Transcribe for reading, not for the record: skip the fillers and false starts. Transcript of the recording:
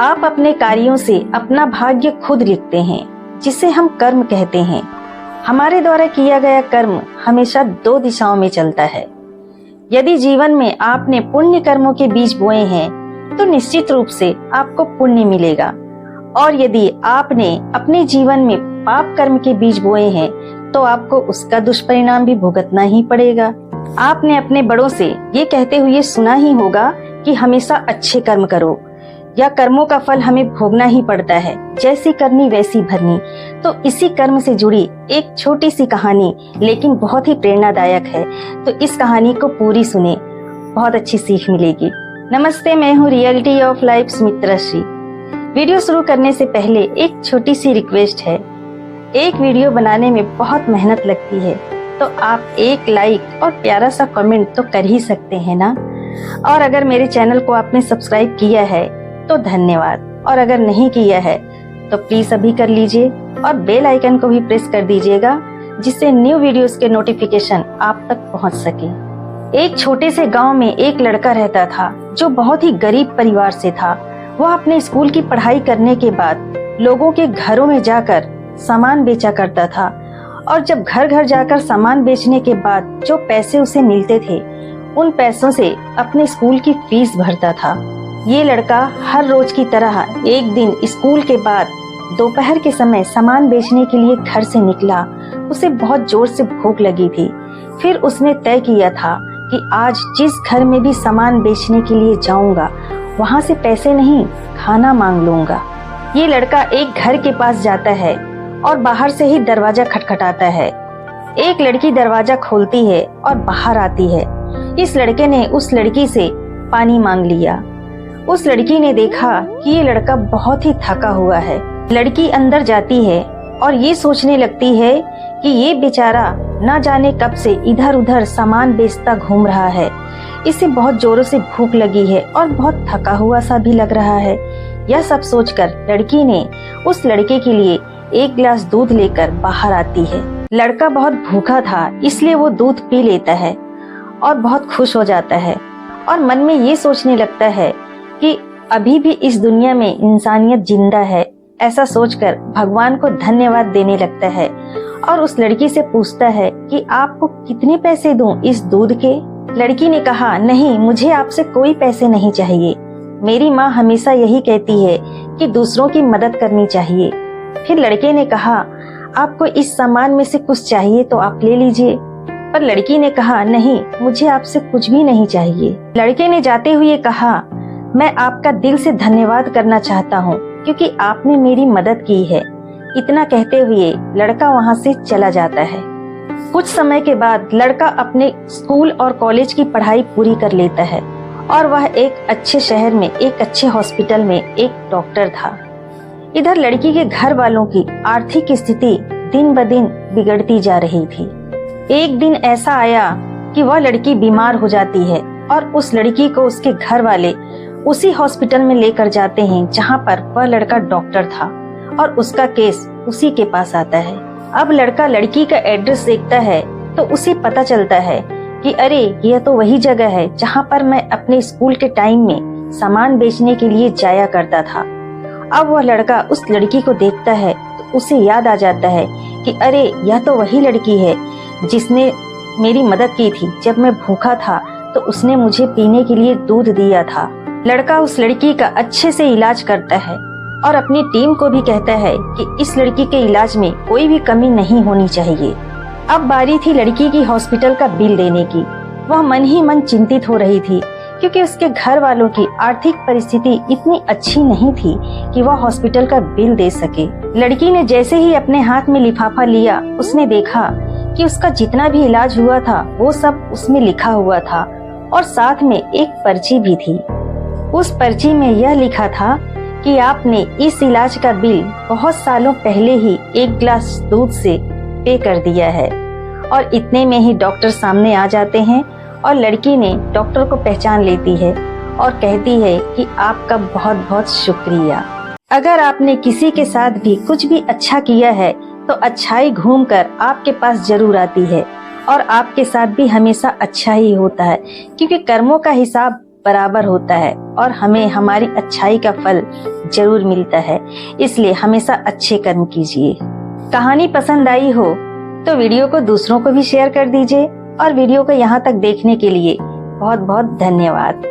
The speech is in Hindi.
आप अपने कार्यों से अपना भाग्य खुद लिखते हैं, जिसे हम कर्म कहते हैं। हमारे द्वारा किया गया कर्म हमेशा दो दिशाओं में चलता है। यदि जीवन में आपने पुण्य कर्मों के बीज बोए हैं तो निश्चित रूप से आपको पुण्य मिलेगा, और यदि आपने अपने जीवन में पाप कर्म के बीज बोए हैं तो आपको उसका दुष्परिणाम भी भुगतना ही पड़ेगा। आपने अपने बड़ों से ये कहते हुए सुना ही होगा कि हमेशा अच्छे कर्म करो, या कर्मों का फल हमें भोगना ही पड़ता है, जैसी करनी वैसी भरनी। तो इसी कर्म से जुड़ी एक छोटी सी कहानी लेकिन बहुत ही प्रेरणादायक है, तो इस कहानी को पूरी सुने, बहुत अच्छी सीख मिलेगी। नमस्ते, मैं हूँ reality of life Sumitra Shri. Video शुरू करने से पहले एक छोटी सी रिक्वेस्ट है। एक वीडियो बनाने में बहुत मेहनत लगती है, तो आप एक लाइक और प्यारा सा कमेंट तो कर ही सकते हैं ना। और अगर मेरे चैनल को आपने सब्सक्राइब किया है तो धन्यवाद, और अगर नहीं किया है तो प्लीज अभी कर लीजिए, और बेल आइकन को भी प्रेस कर दीजिएगा, जिससे न्यू वीडियोस के नोटिफिकेशन आप तक पहुंच सके। एक छोटे से गांव में एक लड़का रहता था जो बहुत ही गरीब परिवार से था। वह अपने स्कूल की पढ़ाई करने के बाद लोगों के घरों में जाकर सामान बेचा करता था, और जब घर घर जाकर सामान बेचने के बाद जो पैसे उसे मिलते थे, उन पैसों से अपने स्कूल की फीस भरता था। ये लड़का हर रोज की तरह एक दिन स्कूल के बाद दोपहर के समय सामान बेचने के लिए घर से निकला। उसे बहुत जोर से भूख लगी थी। फिर उसने तय किया था कि आज जिस घर में भी सामान बेचने के लिए जाऊंगा, वहां से पैसे नहीं, खाना मांग लूंगा। ये लड़का एक घर के पास जाता है और बाहर से ही दरवाजा खटखटाता है। एक लड़की दरवाजा खोलती है और बाहर आती है। इस लड़के ने उस लड़की से पानी मांग लिया। उस लड़की ने देखा कि ये लड़का बहुत ही थका हुआ है। लड़की अंदर जाती है और ये सोचने लगती है कि ये बेचारा ना जाने कब से इधर उधर सामान बेचता घूम रहा है। इसे बहुत जोरों से भूख लगी है और बहुत थका हुआ सा भी लग रहा है। यह सब सोचकर लड़की ने उस लड़के के लिए एक गिलास दूध लेकर बाहर आती है। लड़का बहुत भूखा था, इसलिए वो दूध पी लेता है और बहुत खुश हो जाता है, और मन में ये सोचने लगता है कि अभी भी इस दुनिया में इंसानियत जिंदा है। ऐसा सोचकर भगवान को धन्यवाद देने लगता है, और उस लड़की से पूछता है कि आपको कितने पैसे दूं इस दूध के। लड़की ने कहा, नहीं, मुझे आपसे कोई पैसे नहीं चाहिए। मेरी माँ हमेशा यही कहती है कि दूसरों की मदद करनी चाहिए। फिर लड़के ने कहा, आपको इस सामान में से कुछ चाहिए तो आप ले लीजिए। पर लड़की ने कहा, नहीं, मुझे आपसे कुछ भी नहीं चाहिए। लड़के ने जाते हुए कहा, मैं आपका दिल से धन्यवाद करना चाहता हूँ क्योंकि आपने मेरी मदद की है। इतना कहते हुए लड़का वहाँ से चला जाता है। कुछ समय के बाद लड़का अपने स्कूल और कॉलेज की पढ़ाई पूरी कर लेता है, और वह एक अच्छे शहर में एक अच्छे हॉस्पिटल में एक डॉक्टर था। इधर लड़की के घर वालों की आर्थिक स्थिति दिन ब दिन बिगड़ती जा रही थी। एक दिन ऐसा आया कि वह लड़की बीमार हो जाती है, और उस लड़की को उसके घर वाले उसी हॉस्पिटल में लेकर जाते हैं जहां पर वह लड़का डॉक्टर था, और उसका केस उसी के पास आता है। अब लड़का लड़की का एड्रेस देखता है तो उसे पता चलता है कि अरे, यह तो वही जगह है जहां पर मैं अपने स्कूल के टाइम में सामान बेचने के लिए जाया करता था। अब वह लड़का उस लड़की को देखता है तो उसे याद आ जाता है कि अरे, यह तो वही लड़की है जिसने मेरी मदद की थी। जब मैं भूखा था तो उसने मुझे पीने के लिए दूध दिया था। लड़का उस लड़की का अच्छे से इलाज करता है और अपनी टीम को भी कहता है कि इस लड़की के इलाज में कोई भी कमी नहीं होनी चाहिए। अब बारी थी लड़की की हॉस्पिटल का बिल देने की। वह मन ही मन चिंतित हो रही थी क्योंकि उसके घर वालों की आर्थिक परिस्थिति इतनी अच्छी नहीं थी कि वह हॉस्पिटल का बिल दे सके। लड़की ने जैसे ही अपने हाथ में लिफाफा लिया, उसने देखा कि उसका जितना भी इलाज हुआ था वो सब उसमें लिखा हुआ था, और साथ में एक पर्ची भी थी। उस पर्ची में यह लिखा था कि आपने इस इलाज का बिल बहुत सालों पहले ही एक गिलास दूध से पे कर दिया है। और इतने में ही डॉक्टर सामने आ जाते हैं, और लड़की ने डॉक्टर को पहचान लेती है और कहती है कि आपका बहुत बहुत शुक्रिया। अगर आपने किसी के साथ भी कुछ भी अच्छा किया है तो अच्छाई घूमकर आपके पास जरूर आती है, और आपके साथ भी हमेशा अच्छा ही होता है, क्योंकि कर्मों का हिसाब बराबर होता है और हमें हमारी अच्छाई का फल जरूर मिलता है। इसलिए हमेशा अच्छे कर्म कीजिए। कहानी पसंद आई हो तो वीडियो को दूसरों को भी शेयर कर दीजिए और वीडियो को यहाँ तक देखने के लिए बहुत बहुत धन्यवाद।